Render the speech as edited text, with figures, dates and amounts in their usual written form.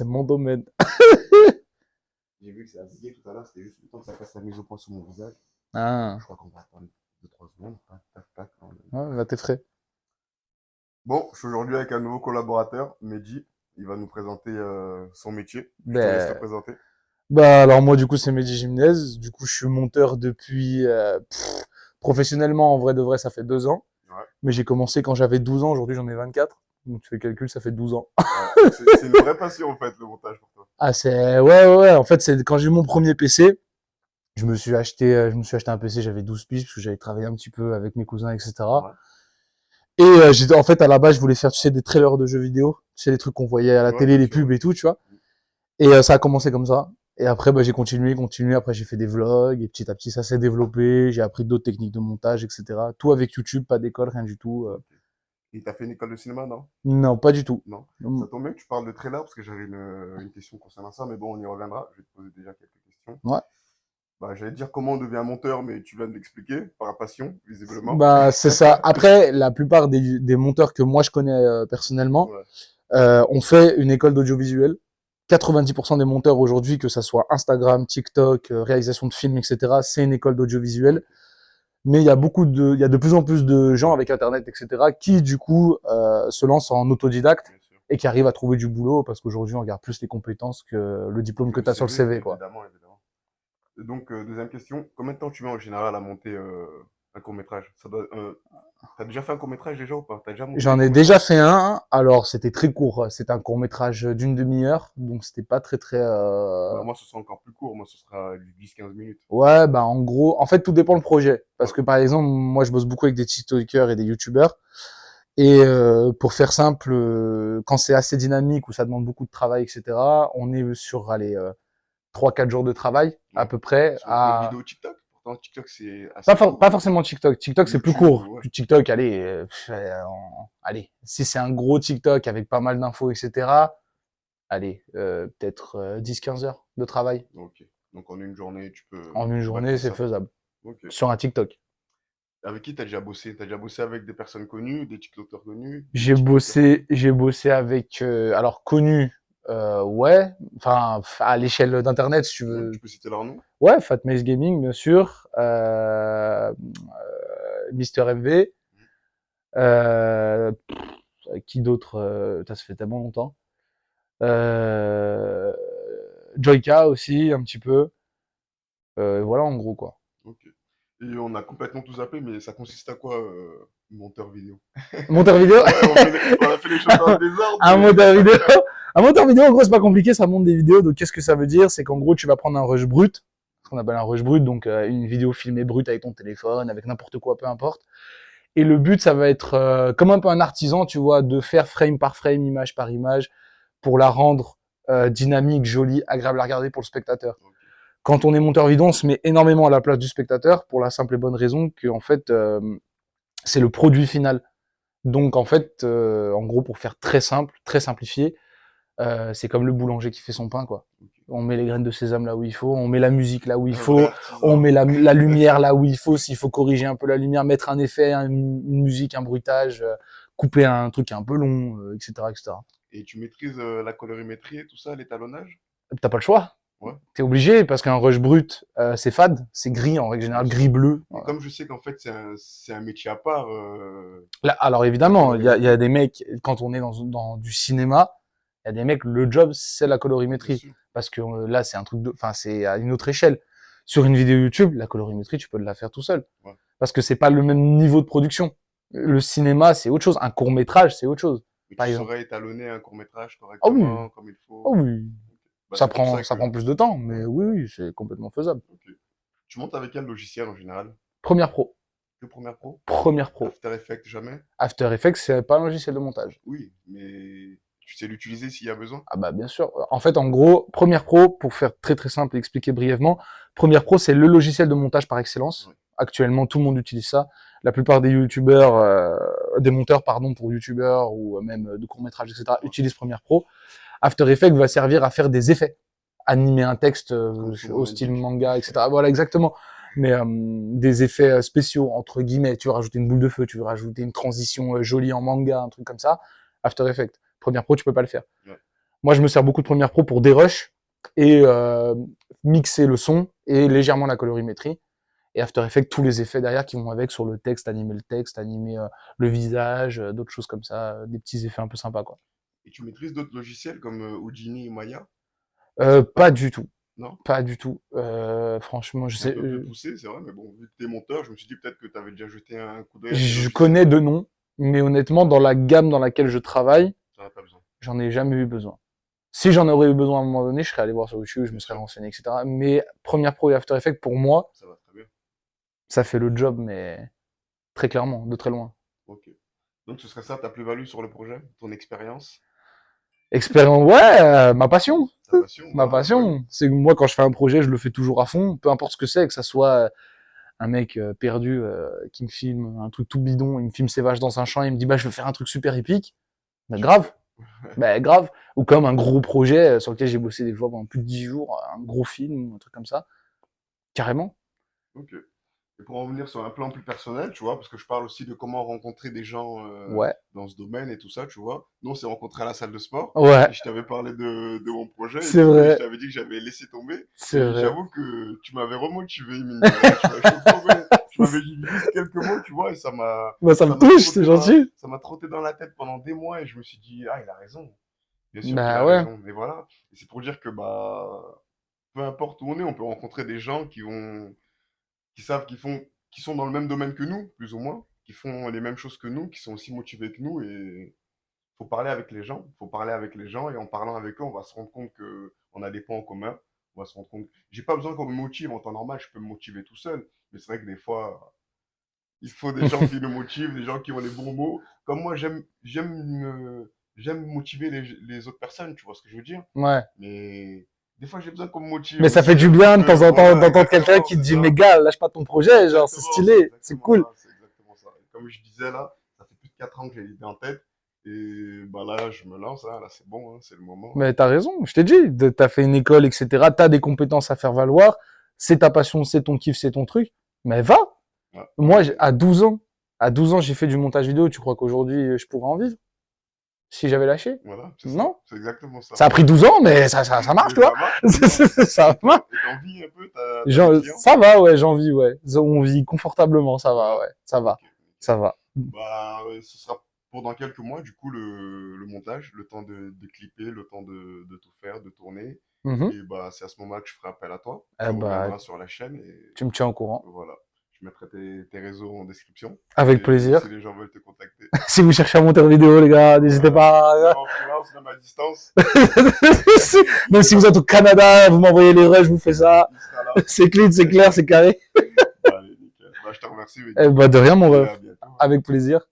C'est mon domaine. J'ai vu que c'est abusé tout à l'heure, c'était juste le temps que ça fasse la mise au point sur mon visage. Ah, Je crois qu'on va attendre 2-3 secondes. Tac, tac, tac. ouais, là, t'es frais. Bon, je suis aujourd'hui avec un nouveau collaborateur, Mehdi. Il va nous présenter son métier. Je te laisse te Ben, présenter. alors moi, du coup, c'est Mehdi Jimenez. Du coup, je suis monteur depuis, professionnellement, en vrai de vrai, ça fait 2 ans. Ouais. Mais j'ai commencé quand j'avais 12 ans. Aujourd'hui, j'en ai 24. Donc, tu fais le calcul, ça fait 12 ans. Ouais. Donc c'est une vraie passion en fait, le montage pour toi. Ah, ouais. En fait, c'est quand j'ai eu mon premier PC. Je me suis acheté un PC, j'avais 12 piges, parce que j'avais travaillé un petit peu avec mes cousins, etc. Ouais. Et en fait, à la base, je voulais faire, tu sais, des trailers de jeux vidéo. Tu sais, les trucs qu'on voyait à la Ouais, télé, bien les sûr. pubs Ouais. et tout, tu vois. Et ça a commencé comme ça. Et après, j'ai continué. Après, j'ai fait des vlogs. Et petit à petit, ça s'est développé. J'ai appris d'autres techniques de montage, etc. Tout avec YouTube, pas d'école, rien du tout. Ok. Et t'as fait une école de cinéma, non? Non, pas du tout. Non. Ça tombe bien que tu parles de trailer parce que j'avais une question concernant ça, mais bon, on y reviendra. Je vais te poser déjà quelques questions. Ouais. Bah, j'allais te dire comment on devient monteur, mais tu viens de l'expliquer, par la passion, visiblement. Bah, c'est ça. Après, la plupart des monteurs que moi je connais personnellement, Ouais. ont fait une école d'audiovisuel. 90% des monteurs aujourd'hui, que ça soit Instagram, TikTok, réalisation de films, etc., c'est une école d'audiovisuel. Mais il y a de plus en plus de gens avec Internet, etc., qui du coup se lancent en autodidacte Bien sûr. et qui arrivent à trouver du boulot parce qu'aujourd'hui on regarde plus les compétences que le diplôme que Le tu as sur le CV, CV, quoi. évidemment, évidemment. Et donc, deuxième question, combien de temps tu mets en général à monter un court-métrage? T'as déjà fait un court-métrage déjà ou pas? T'as déjà monté des J'en ai déjà courts-métrages? fait un. Alors c'était très court. C'était un court métrage d'une demi-heure, donc c'était pas très très. Bah, moi, ce sera encore plus court. Moi, ce sera du 10-15 minutes. Ouais, en gros, en fait tout dépend le projet. Parce Ouais, que par exemple, moi je bosse beaucoup avec des TikTokers et des YouTubers. Et pour faire simple, quand c'est assez dynamique ou ça demande beaucoup de travail, etc., on est sur allez, 3-4 jours de travail à ouais. peu près. Sur des vidéos TikTok? Pourtant, TikTok, c'est Pas, assez court. pas forcément TikTok. TikTok, c'est plus YouTube, court. ouais. TikTok, allez, allez, si c'est un gros TikTok avec pas mal d'infos, etc., allez, peut-être 10-15 heures de travail. Ok. Donc, en une journée, En une tu peux journée, bâcler c'est ça. faisable. Ok. Sur un TikTok. Avec qui t'as déjà bossé? T'as déjà bossé avec des personnes connues, des TikTokers connus, des J'ai TikTokers bossé, connus? j'ai bossé avec, alors connu, ouais, enfin à l'échelle d'internet, si tu Ouais, veux. tu peux citer leur nom? Ouais, Fatmaze Gaming, bien sûr. Mister MV. Euh, qui d'autre ça se fait tellement longtemps. Euh, Joyka aussi, un petit peu. Voilà, en gros, quoi. Ok. Et on a complètement tout zappé, mais ça consiste à quoi, monteur vidéo? Monteur vidéo. Ouais, on a fait les choses dans le désordre, Un mais monteur vidéo. Un monteur vidéo, en gros, c'est pas compliqué, ça monte des vidéos. Donc, qu'est-ce que ça veut dire? C'est qu'en gros, tu vas prendre un rush brut, ce qu'on appelle un rush brut, donc une vidéo filmée brute avec ton téléphone, avec n'importe quoi, peu importe. Et le but, ça va être comme un peu un artisan, tu vois, de faire frame par frame, image par image, pour la rendre dynamique, jolie, agréable à regarder pour le spectateur. ok. Quand on est monteur vidéo, on se met énormément à la place du spectateur pour la simple et bonne raison que en fait, c'est le produit final. Donc en fait, en gros, pour faire très simple, très simplifié, c'est comme le boulanger qui fait son pain, quoi. Ok. On met les graines de sésame là où il faut, on met la musique là où il Un vrai faut, on artisan. met la lumière là où il faut, s'il faut corriger un peu la lumière, mettre un effet, une musique, un bruitage, couper un truc un peu long, etc., etc. Et tu maîtrises la colorimétrie et tout ça, l'étalonnage? T'as pas le choix. Ouais, T'es obligé parce qu'un rush brut, c'est fade, c'est gris en règle bien générale, sûr. gris-bleu. Mais comme je sais qu'en fait, c'est un métier à part, Là, alors la évidemment, il y a colorimétrie. des mecs, quand on est dans du cinéma, il y a des mecs, le job, c'est la Bien colorimétrie. sûr. Parce que là, c'est un truc enfin, c'est à une autre échelle. Sur une vidéo YouTube, la colorimétrie, tu peux la faire tout seul. Ouais. Parce que c'est pas le même niveau de production. Le cinéma, c'est autre chose. Un court métrage, c'est autre chose. Mais Par tu exemple. saurais étalonner un court-métrage Ah oui, correctement, comme il ah faut. oui. Ok. Bah, Ça c'est pour prend, ça ça que. prend plus de temps, mais Ouais, oui, oui, c'est complètement faisable. ok. Tu montes avec quel logiciel en général? Première Pro. Que Premiere Pro? Première Pro. After Effects, jamais? After Effects, c'est pas un logiciel de montage. Oui, mais tu sais l'utiliser s'il y a besoin? Ah bah bien sûr. En fait, en gros, Premiere Pro, pour faire très très simple et expliquer brièvement, Premiere Pro, c'est le logiciel de montage par excellence. Ouais. Actuellement, tout le monde utilise ça. La plupart des youtubeurs, des monteurs, pardon, pour youtubeurs ou même de courts-métrages, etc., Ouais. utilisent Premiere Pro. After Effects va servir à faire des effets. Animer un texte Comme son au nom style l'indique. manga, etc. Voilà, exactement. Mais des effets spéciaux, entre guillemets. Tu veux rajouter une boule de feu, tu veux rajouter une transition jolie en manga, un truc comme ça. After Effects. Premiere Pro, tu peux pas le faire. Ouais. Moi, je me sers beaucoup de Premiere Pro pour des rushs et mixer le son et légèrement la colorimétrie. Et After Effects, tous les effets derrière qui vont avec sur le texte, animer le visage, d'autres choses comme ça, des petits effets un peu sympas, quoi. Et tu maîtrises d'autres logiciels comme Houdini et Maya? Pas du tout. Non? Pas du tout. Franchement, je C'est un sais, peu plus poussé, c'est vrai, mais bon, vu que t'es monteur, je me suis dit peut-être que t'avais déjà jeté un coup d'œil à ces je logiciels. connais de noms, mais honnêtement, dans la gamme dans laquelle je travaille, Ça n'a pas besoin. j'en ai jamais eu besoin. Si j'en aurais eu besoin à un moment donné, je serais allé voir sur YouTube, je me Bien serais sûr, renseigné, etc. Mais Premiere Pro et After Effects, pour moi, ça va très bien. ça fait le job, mais très clairement, de très loin. Ok. Donc ce serait ça ta plus-value sur le projet, ton expérience, Expérience, ouais, ma passion. ta passion, Ma voilà, bah oui. passion. C'est que moi, quand je fais un projet, je le fais toujours à fond, peu importe ce que c'est, que ça soit un mec perdu qui me filme un truc tout bidon, il me filme ses vaches dans un champ, il me dit bah je veux faire un truc super épique. Bah Tu le grave, fais. bah grave. Ou comme un gros projet sur lequel j'ai bossé des fois pendant plus de 10 jours, un gros film, un truc comme ça. Carrément. Ok. Et pour en venir sur un plan plus personnel, tu vois, parce que je parle aussi de comment rencontrer des gens Ouais. dans ce domaine et tout ça, tu vois. Nous, on s'est rencontrés à la salle de sport Ouais. et je t'avais parlé de mon projet et C'est tout, et je vrai. t'avais dit que j'avais laissé tomber. C'est Et vrai. j'avoue que tu m'avais remotivé, mine de rien. Tu m'as chauffé, tu m'avais dit juste quelques mots, tu vois, et Bah ça me ça m'a touche, c'est gentil. ça m'a trotté dans la tête pendant des mois et je me suis dit, ah, il a raison. Bien sûr qu'il Bah a ouais. raison. Mais voilà. Et c'est pour dire que, bah, peu importe où on est, on peut rencontrer des gens qui savent qui sont dans le même domaine que nous, plus ou moins, qui font les mêmes choses que nous, qui sont aussi motivés que nous. Et faut parler avec les gens. Faut parler avec les gens. Et en parlant avec eux, on va se rendre compte que on a des points en commun. On va se rendre compte. J'ai pas besoin qu'on me motive en temps normal. Je peux me motiver tout seul. Mais c'est vrai que des fois, il faut des gens qui nous motivent, des gens qui ont les bons mots. Comme moi, j'aime motiver les autres personnes. Tu vois ce que je veux dire? Ouais. Mais des fois, j'ai besoin qu'on me motive Mais ça fait aussi du un petit bien de temps peu. en temps Voilà, d'entendre quelqu'un exactement, qui te c'est dit ça. mais gars, lâche pas ton projet, genre c'est Exactement, c'est stylé, c'est exactement cool. ça, c'est exactement ça. Et comme je disais là, ça fait plus de 4 ans que j'ai l'idée en tête. Et bah là, je me lance, hein, là c'est bon, hein, c'est le moment. Mais t'as raison, je t'ai dit, t'as fait une école, etc. T'as des compétences à faire valoir, c'est ta passion, c'est ton kiff, c'est ton truc. Mais va. Ouais, Moi, à 12 ans, j'ai fait du montage vidéo. Tu crois qu'aujourd'hui, je pourrais en vivre si j'avais lâché? voilà, c'est ça, Non. c'est exactement ça. Ça a pris 12 ans, mais ça marche, Mais tu vois. ça marche très bien. Ça marche. Et t'en vis un peu, t'as des clients? Ça va, ouais, j'en vis, ouais. On vit confortablement, ça va, Voilà, ouais. Ça ok, va. nickel. Ça va. Bah, ce sera pour dans quelques mois, du coup, le montage, le temps de clipper, le temps de tout faire, de tourner. Mhm. Et bah, c'est à ce moment-là que je ferai appel à toi. Tu Eh bah, reviendras sur la chaîne et tu me tiens au courant. voilà. Je mettrai tes réseaux en description Avec si plaisir. les gens veulent te contacter. Si vous cherchez à monter une vidéo, les gars, n'hésitez Voilà. Même pas. en freelance, même à distance, Même il est si là. vous êtes au Canada, vous m'envoyez les rushs, je vous fais ça. Il sera là. C'est clean, c'est clair, c'est carré. Allez, nickel. Bah, je te remercie, Eh Mehdi. bah, de rien, mon Et ref. à bientôt. Avec plaisir.